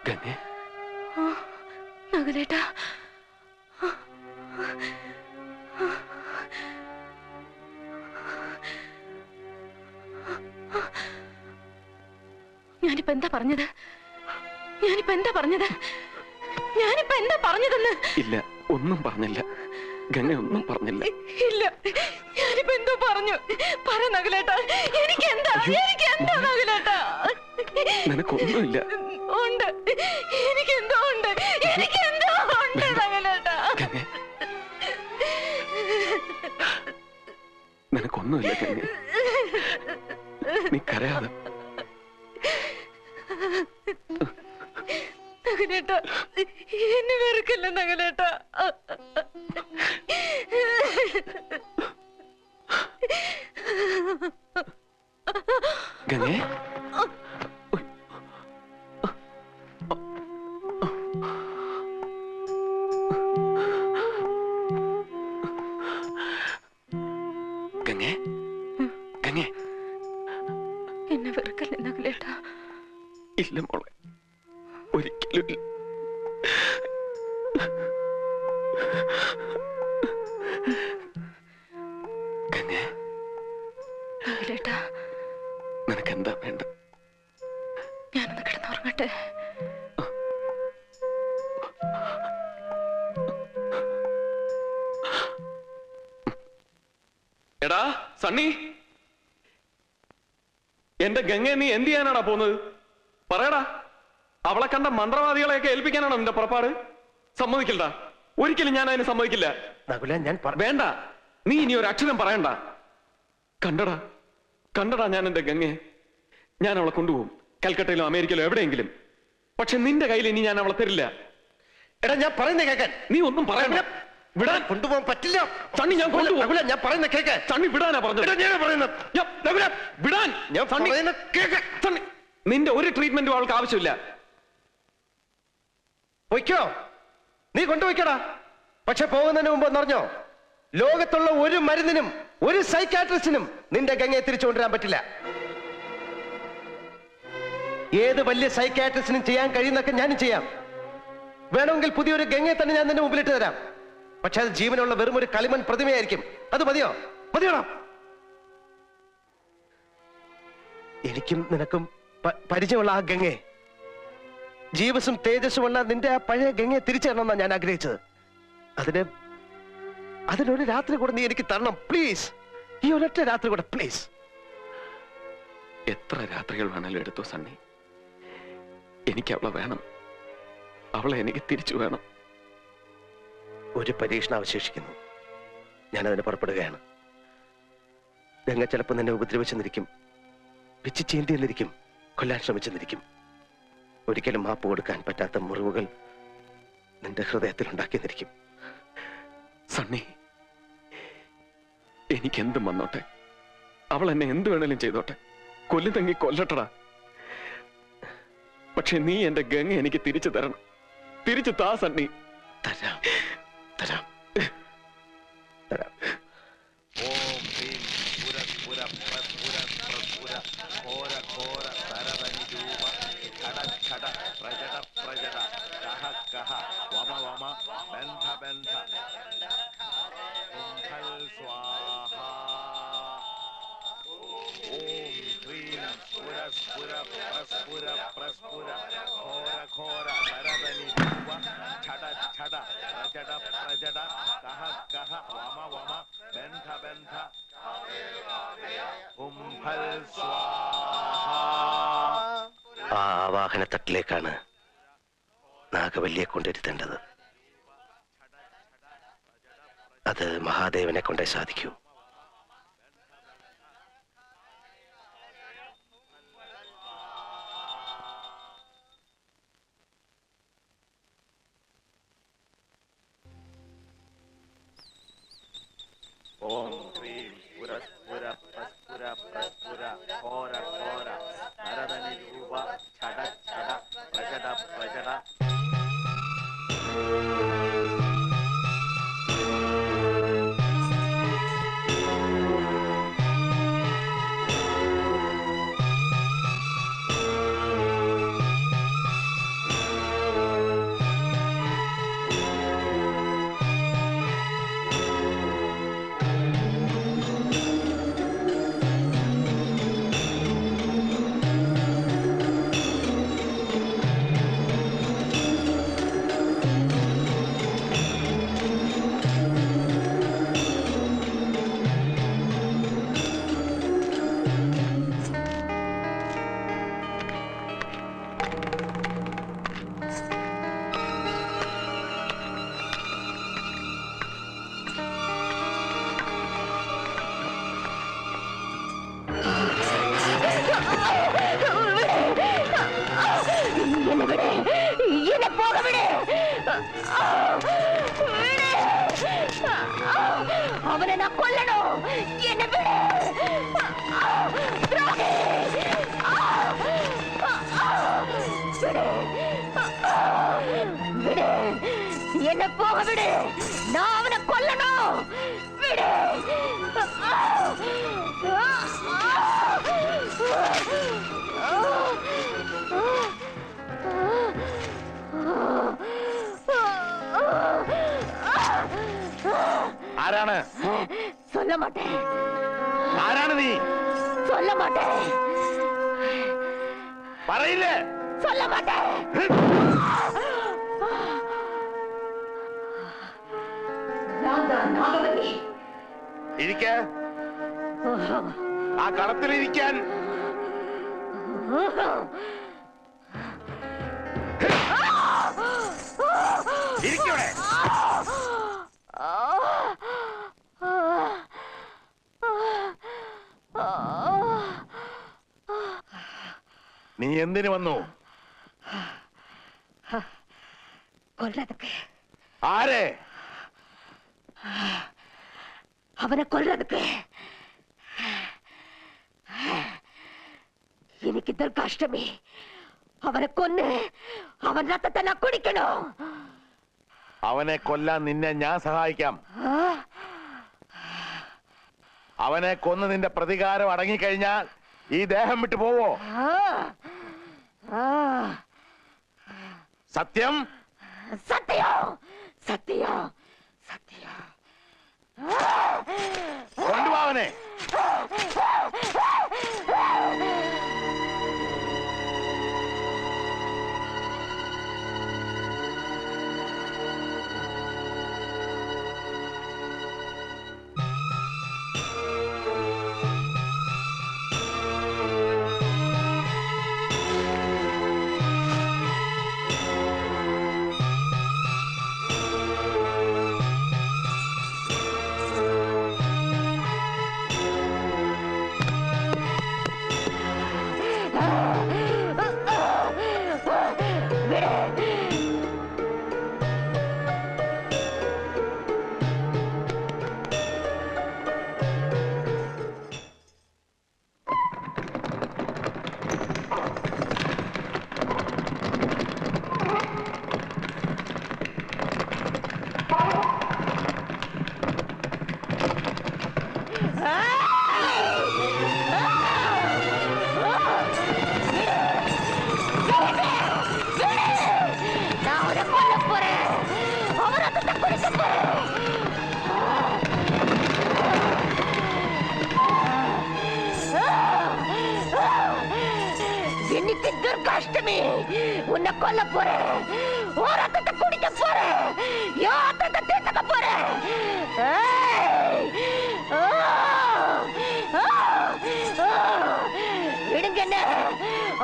ഗംഗേ, നകുലേട്ടാ, ഞാനിപ്പോ എന്താ പറഞ്ഞത്? ഇല്ല, ഒന്നും പറഞ്ഞില്ല ഗംഗ, ഒന്നും പറഞ്ഞില്ല. ഇല്ല, ഞാനിപ്പോ എന്തോ പറഞ്ഞു. പറ നകുലേട്ടാ, എനിക്കെന്താ നകുലേട്ടാ? നിനക്കൊന്നുമില്ല. ഉണ്ട്, എനിക്കെന്തോ ഉണ്ട് നകുലേട്ടാ. നിനക്കൊന്നുമില്ല ഗംഗ, നീ കരയാതെ. നകുലേട്ടാ, എന്നെ വെറുക്കല്ല നകുലേട്ടാ. ഗംഗേ, ഗംഗേ, ഗംഗേ, എന്നെ വെറുക്കല്ല നകുലേട്ടാ. ഇല്ല മോളെ, ഒരിക്കലും ഇല്ല. ഗംഗേ, നകുലേട്ടാ, നിനക്കെന്താ വേണ്ട? ഞാനൊന്ന് കിടന്നുറങ്ങട്ടെ. എടാ സണ്ണി, എന്റെ ഗംഗയെ നീ എന്ത് ചെയ്യാനാടാ പോകുന്നത്? പറയടാ. അവളെ കണ്ട മന്ത്രവാദികളെയൊക്കെ ഏൽപ്പിക്കാനാണോ നിന്റെ പുറപ്പാട്? സമ്മതിക്കില്ല, ഒരിക്കലും ഞാൻ അതിന് സമ്മതിക്കില്ല. വേണ്ട, നീ ഇനി ഒരു അക്ഷരം പറയണ്ട. കണ്ടടാ ഞാൻ എന്റെ ഗംഗയെ. ഞാൻ അവളെ കൊണ്ടുപോകും, കൽക്കട്ടയിലോ അമേരിക്കയിലോ എവിടെയെങ്കിലും. പക്ഷെ നിന്റെ കയ്യിൽ ഇനി ഞാൻ അവളെ തരില്ല. എടാ, ഞാൻ പറയുന്ന കേൾക്കാൻ. നീ ഒന്നും പറയണ്ട. വിടാൻ കൊണ്ടുപോകാൻ പറ്റില്ല. സണ്ണി, ഞാൻ കൊണ്ടുപോകും. ഞാൻ പറയുന്ന കേക്ക്. സണ്ണി, വിടാനാ പറഞ്ഞത്. വിടാൻ. സണ്ണി, നിന്റെ ഒരു ട്രീറ്റ്മെന്റും അവൾക്ക് ആവശ്യമില്ല. വയ്ക്കോ, നീ കൊണ്ടുപോയിക്കടാ. പക്ഷെ പോകുന്നതിന് മുമ്പ് എന്നറിഞ്ഞോ, ലോകത്തുള്ള ഒരു മരുന്നിനും ഒരു സൈക്കാട്രിസ്റ്റിനും നിന്റെ ഗംഗയെ തിരിച്ചു കൊണ്ടുവരാൻ പറ്റില്ല. ഏത് വലിയ സൈക്കാട്രിസ്റ്റിനും ചെയ്യാൻ കഴിയുന്നൊക്കെ ഞാനും ചെയ്യാം. വേണമെങ്കിൽ പുതിയൊരു ഗംഗയെ തന്നെ ഞാൻ നിന്റെ മുമ്പിലിട്ട് തരാം. പക്ഷെ അത് ജീവനുള്ള വെറും ഒരു കളിമൺ പ്രതിമയായിരിക്കും. അത് മതിയോടാ? എനിക്കും നിനക്കും പരിചയമുള്ള ആ ഗംഗയെ, ജീവസും തേജസ്സുമുള്ള നിന്റെ ആ പഴയ ഗംഗയെ തിരിച്ചു തരണമെന്നാണ് ഞാൻ ആഗ്രഹിച്ചത്. അതിനൊരു രാത്രി കൂടെ നീ എനിക്ക് തരണം പ്ലീസ്. ഈ ഒരൊറ്റ രാത്രി കൂടെ പ്ലീസ്. എത്ര രാത്രികൾ വേണമല്ലോ എടുത്തോ സണ്ണി, എനിക്ക് അവളെ വേണം. അവളെ എനിക്ക് തിരിച്ചു വേണം. ഒരു പരീക്ഷണം അവശേഷിക്കുന്നു. ഞാനതിന് പുറപ്പെടുകയാണ്. ഗംഗ ചിലപ്പോൾ നിന്നെ ഉപദ്രവിച്ചെന്നിരിക്കും, പിച്ചു ചീന്തിയെന്നിരിക്കും, കൊല്ലാൻ ശ്രമിച്ചെന്നിരിക്കും. ഒരിക്കലും മാപ്പ് കൊടുക്കാൻ പറ്റാത്ത മുറിവുകൾ നിന്റെ ഹൃദയത്തിൽ ഉണ്ടാക്കിയെന്നിരിക്കും. സണ്ണി, എനിക്കെന്തും വന്നോട്ടെ, അവൾ എന്നെ എന്ത് വേണേലും ചെയ്തോട്ടെ, കൊല്ലുതെങ്കി കൊല്ലട്ടടാ. പക്ഷെ നീ എന്റെ ഗംഗ എനിക്ക് തിരിച്ചു തരണം. തിരിച്ചു താ സണ്ണി. തരാം. ഓം ഹ്രീം പുര ഘോര തരതനി രൂപ ഘട പ്രജട കഹ വമ ബന്ധ കുംഭൽ സ്വാഹ. ഓം ഹ്രീം പുര പ്രസ്ഫുര ഘോര തരതനി രൂപ ഘട പ്രജട കഹ വമ ബന്ധ കുംഭൽ സ്വാഹ. ആ ആവാഹനത്തട്ടിലേക്കാണ് നാഗവല്ലിയെ കൊണ്ടിരുത്തേണ്ടത്. അത് മഹാദേവനെ കൊണ്ടേ സാധിക്കൂ. ഓം ഹ്രീം പുര പ്രസ്ഫുര ഘോര നരദനി രൂപ ഛട പ്രജട. അവനെ ഞാൻ കൊല്ലണോ? എന്നെ വിട്! ദ്രോഹി! വിട്! എന്നെ പോക വിട്! ഞാൻ അവനെ കൊല്ലണോ? വിട്! ആരാണ്? சொல்ல மாட்டேன். ആരാണ് നീ? சொல்ல மாட்டேன். പറയില്ലേ? சொல்ல மாட்டேன். ഇരിക്ക. ആ കളത്തിലിരിക്കാൻ. ഇരിക്കവിടെ. നീ എന്തിനു വന്നു? கொல்றதுக்கு. ആരെ? அவனை கொல்றதுக்கு. എനിക്ക് ദുർഗാഷ്ടമി. അവനെ കൊന്ന് അവൻ രക്തത്തെ ഞാൻ കുടിക്കണോ? അവനെ കൊല്ലാൻ നിന്നെ ഞാൻ സഹായിക്കാം. അവനെ കൊന്ന് നിന്റെ പ്രതികാരം അടങ്ങിക്കഴിഞ്ഞാൽ ഈ ദേഹം വിട്ടു പോവോ? സത്യം? സത്യം സത്യം സത്യം. കൊണ്ടുപോവനെ. இன்னைக்கு துர்காஷ்டமி. உன்னை கொல்ல போறேன். ஒரு ரத்தத்தை குடிக்க போறேன். யாத்தத்தை தீர்த்துக்க போறேன். விடுங்க என்ன,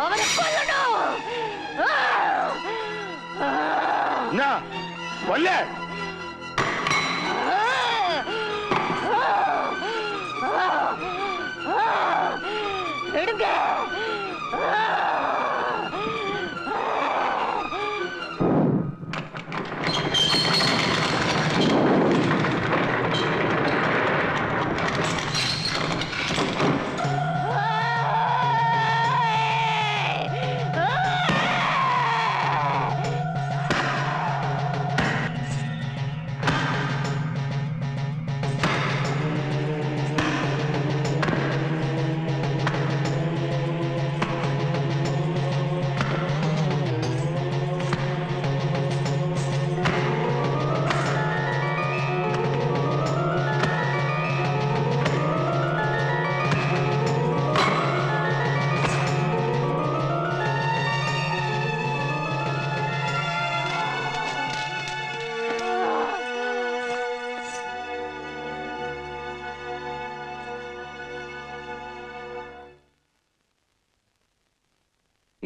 அவனை கொல்லணும். കൊല്ല. விடுங்க.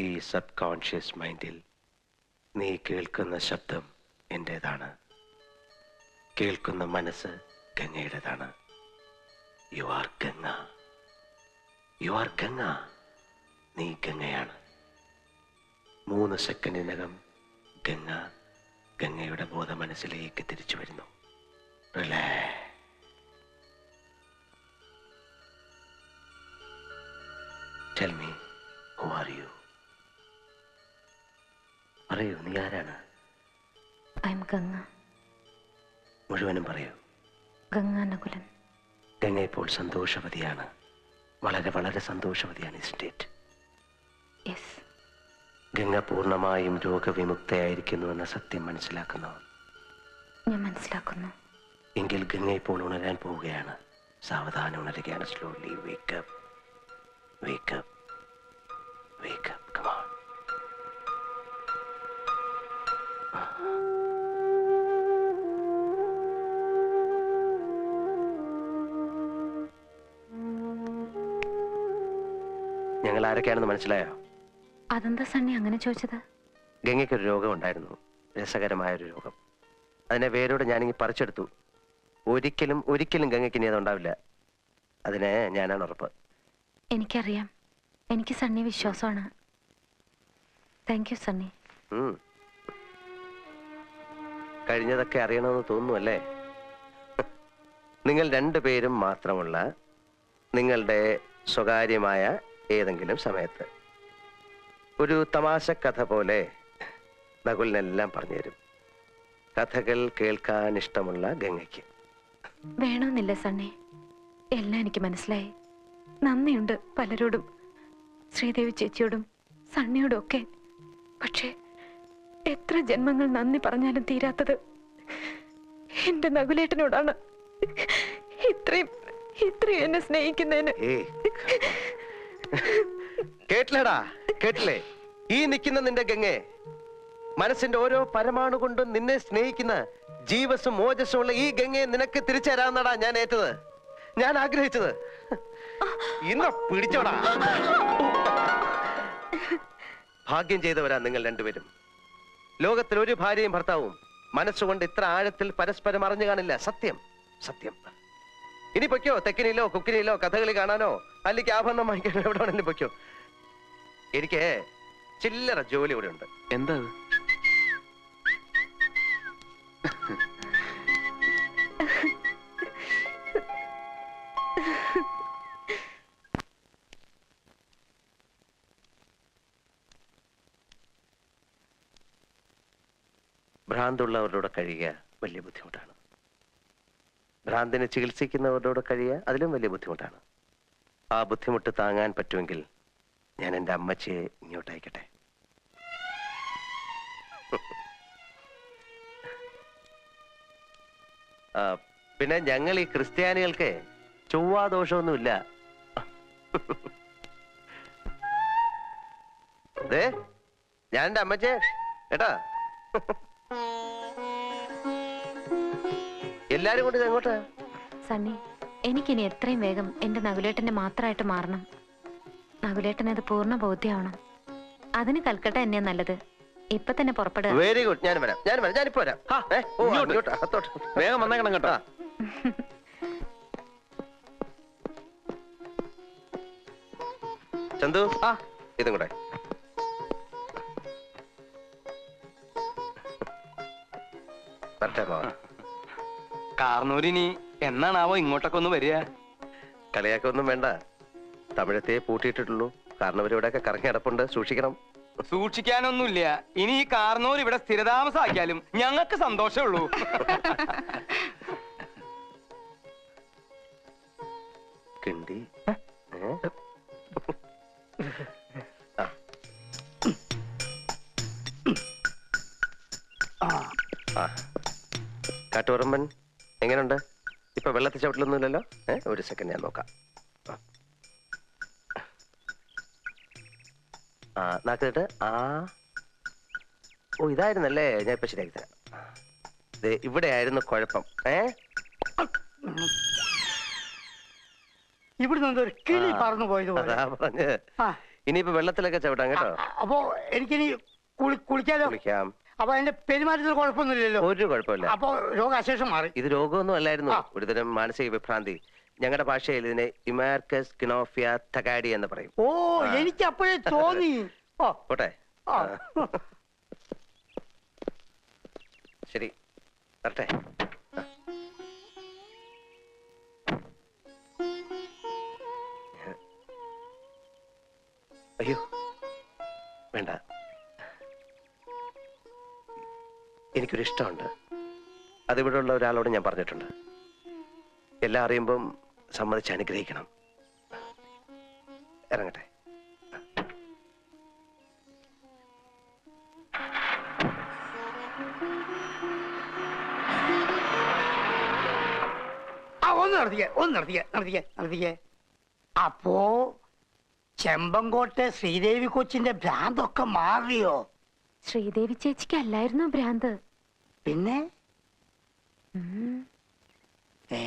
ഈ സബ് കോൺഷ്യസ് മൈൻഡിൽ നീ കേൾക്കുന്ന ശബ്ദം എൻ്റെതാണ്. കേൾക്കുന്ന മനസ്സ് ഗംഗയുടേതാണ്. You are Ganga. You are Ganga. നീ ഗംഗയാണ്. 3 സെക്കൻഡിനകം ഗംഗ ഗംഗയുടെ ബോധ മനസ്സിലേക്ക് തിരിച്ചു വരുന്നു. Relax. Tell me, who are you? പറയൂ, നീ ആരാണ്? I M Ganga. മുഴുവനും പറയൂ. ഗംഗ നകുലൻ. ഗംഗ ഇപ്പോൾ സന്തോഷവതിയാണ്. വളരെ വളരെ സന്തോഷവതിയാണ്. സ്റ്റേറ്റ്. യെസ്. ഗംഗ പൂർണ്ണമായും രോഗവിമുക്തയായിരിക്കുന്നുവെന്ന സത്യം മനസ്സിലാക്കുന്നു. ഞാൻ മനസ്സിലാക്കുന്നു. എങ്കിൽ ഗംഗ ഇപ്പോൾ ഉണരാൻ പോവുകയാണ്. സാവധാനം ഉണരുകയാണ്. Slowly wake up, wake up, wake up. Come on. ഞങ്ങൾ ആരൊക്കെയാണെന്ന് മനസ്സിലായോ? അതെന്താ സണ്ണി അങ്ങനെ ചോദിച്ചത്? ഗംഗയ്ക്കൊരു രോഗം ഉണ്ടായിരുന്നു, രസകരമായൊരു രോഗം. അതിനെ വേരോടെ ഞാനിങ്ങി പറിച്ചെടുത്തു. ഒരിക്കലും ഒരിക്കലും ഗംഗയ്ക്ക് ഇനി അതുണ്ടാവില്ല. അതിന് ഞാനാണ് ഉറപ്പ്. എനിക്കറിയാം. എനിക്ക് സണ്ണി വിശ്വാസമാണ്. Thank you Sunny. കഴിഞ്ഞതൊക്കെ അറിയണമെന്ന് തോന്നുന്നു അല്ലേ? നിങ്ങൾ രണ്ടുപേരും മാത്രമുള്ള നിങ്ങളുടെ സ്വകാര്യമായ ഏതെങ്കിലും സമയത്ത് ഒരു തമാശ കഥ പോലെ നകുലിനെല്ലാം പറഞ്ഞുതരും. കഥകൾ കേൾക്കാൻ ഇഷ്ടമുള്ള ഗംഗയ്ക്ക്. വേണമെന്നില്ല സണ്ണി. എല്ലാം എനിക്ക് മനസ്സിലായി. നന്ദിയുണ്ട് പലരോടും, ശ്രീദേവി ചേച്ചിയോടും സണ്ണിയോടും ഒക്കെ. പക്ഷേ എത്ര ജന്മങ്ങൾ നന്ദി പറഞ്ഞാലും തീരാത്തത് എന്റെ നകുലേട്ടനോടാണ്. ഇത്രയും ഇത്രയും എന്നെ സ്നേഹിക്കുന്നതിന്. കേട്ടില്ലടാ, കേട്ടില്ലേ? ഈ നിൽക്കുന്ന നിന്റെ ഗംഗെ, മനസ്സിന്റെ ഓരോ പരമാണു കൊണ്ടും നിന്നെ സ്നേഹിക്കുന്ന ജീവസും ഓജസ്സും ഉള്ള ഈ ഗംഗയെ നിനക്ക് തിരിച്ചു തരാമെന്നാടാ ഞാൻ ഏറ്റത്, ഞാൻ ആഗ്രഹിച്ചത്. ഇന്ന് പിടിച്ചോടാ. ഭാഗ്യം ചെയ്തവരാ നിങ്ങൾ രണ്ടുപേരും. ലോകത്തിൽ ഒരു ഭാര്യയും ഭർത്താവും മനസ്സുകൊണ്ട് ഇത്ര ആഴത്തിൽ പരസ്പരം അറിഞ്ഞു കാണില്ല. സത്യം, സത്യം. ഇനി പൊയ്ക്കോ, തെക്കിനിയിലോ കുക്കിനിയിലോ കഥകളി കാണാനോ അല്ലെങ്കിൽ ആഭരണം വാങ്ങിക്കാനോ എവിടെ വേണമെങ്കിലും പൊയ്ക്കോ. എനിക്ക് ചില്ലറ ജോലി ഇവിടെ ഉണ്ട്. എന്താ? ഭ്രാന്തുള്ളവരുടെ കഴിയുക വലിയ ബുദ്ധിമുട്ടാണ്. ഭ്രാന്തിനെ ചികിത്സിക്കുന്നവരുടെ കഴിയുക അതിലും വലിയ ബുദ്ധിമുട്ടാണ്. ആ ബുദ്ധിമുട്ട് താങ്ങാൻ പറ്റുമെങ്കിൽ ഞാൻ എൻ്റെ അമ്മച്ചിയെ ഇങ്ങോട്ട് അയക്കട്ടെ. പിന്നെ ഞങ്ങൾ ഈ ക്രിസ്ത്യാനികൾക്ക് ചൊവ്വാദോഷമൊന്നുമില്ല. അതെ, ഞാൻ എൻ്റെ അമ്മച്ചേ കേട്ടാ. എല്ലാരും കൊണ്ട് എങ്ങോട്ടാ? സണ്ണി, എനിക്കിനി എത്രയും വേഗം എന്റെ നകുലേട്ടന്റെ മാത്രമായിട്ട് മാറണം. നകുലേട്ടനത് പൂർണ്ണ ബോധ്യമാവണം. അതിന് കൽക്കട്ട തന്നെയാ നല്ലത്. ഇപ്പൊ തന്നെ പുറപ്പെടുക. Very good. ഞാൻ വരാം, ഞാനിപ്പോ വരാം. വേഗം വന്നേക്കണം കേട്ടോ. ചന്തു, ഇതും കൂടെ. കാർന്നൂരിനി എന്നാണാവോ ഇങ്ങോട്ടൊക്കെ ഒന്ന് വരിക? കളിയാക്കൊന്നും വേണ്ട. തമിഴത്തെ പൂട്ടിയിട്ടിട്ടുള്ളൂ. കാരണം ഇവിടെയൊക്കെ കറങ്ങി കിടപ്പുണ്ട്, സൂക്ഷിക്കണം. സൂക്ഷിക്കാനൊന്നുമില്ല. ഇനി ഈ കാർന്നൂർ ഇവിടെ സ്ഥിരതാമസാക്കിയാലും ഞങ്ങൾക്ക് സന്തോഷമുള്ളൂ. കിണ്ടി കാട്ടുപറമ്പൻ എങ്ങനെയുണ്ട്? ഇപ്പൊ വെള്ളത്തിൽ ചവിട്ടിലൊന്നുമില്ലല്ലോ? ഒരു സെക്കൻഡ് ഞാൻ നോക്കാം. നാക്കിട്ട് ഓ ഇതായിരുന്നല്ലേ. ഞാൻ ഇപ്പൊ ശരിയാക്കി തരാം. ഇവിടെ ആയിരുന്നു കുഴപ്പം. ഇവിടുന്ന് ഒരു കിളി പറന്നു പോയത് പോലെ. അതാ പറഞ്ഞ്. ഇനിയിപ്പോ വെള്ളത്തിലൊക്കെ ചവിട്ടാം കേട്ടോ. അപ്പൊ എനിക്കിനി കുളിക്കാലോ? കുളിക്കാം. അപ്പൊ അതിന്റെ പെരുമാറ്റത്തിൽ കുഴപ്പമൊന്നുമില്ലല്ലോ? ഒരു കുഴപ്പമില്ല. അപ്പൊ രോഗാശേഷം മാറി. ഇത് രോഗമൊന്നും അല്ലായിരുന്നു, ഒരുതരം മാനസിക വിഭ്രാന്തി. ഞങ്ങളുടെ ഭാഷയിൽ ഇതിനെ ഇമാർക്കസ് കിനോഫിയ തകാഡി എന്ന് പറയും. ഓ, എനിക്ക് അപ്പോഴേ തോന്നി. പോട്ടെ. ശരി വരട്ടെ. അയ്യോ വേണ്ട, എനിക്കൊരു ഇഷ്ടമുണ്ട്. അതിവിടെ ഉള്ള ഒരാളോട് ഞാൻ പറഞ്ഞിട്ടുണ്ട്. എല്ലാം അറിയുമ്പം സമ്മതിച്ച് അനുഗ്രഹിക്കണം. ഇറങ്ങട്ടെ. ഒന്ന് നടത്തിക്കേ. അപ്പോ ചെമ്പങ്കോട്ടെ ശ്രീദേവി കൊച്ചിന്റെ ഭ്രാന്തൊക്കെ മാറിയോ? ശ്രീദേവി ചേച്ചിക്ക് അല്ലായിരുന്നോ ഭ്രാന്ത്? പിന്നെ ഉം. ഏ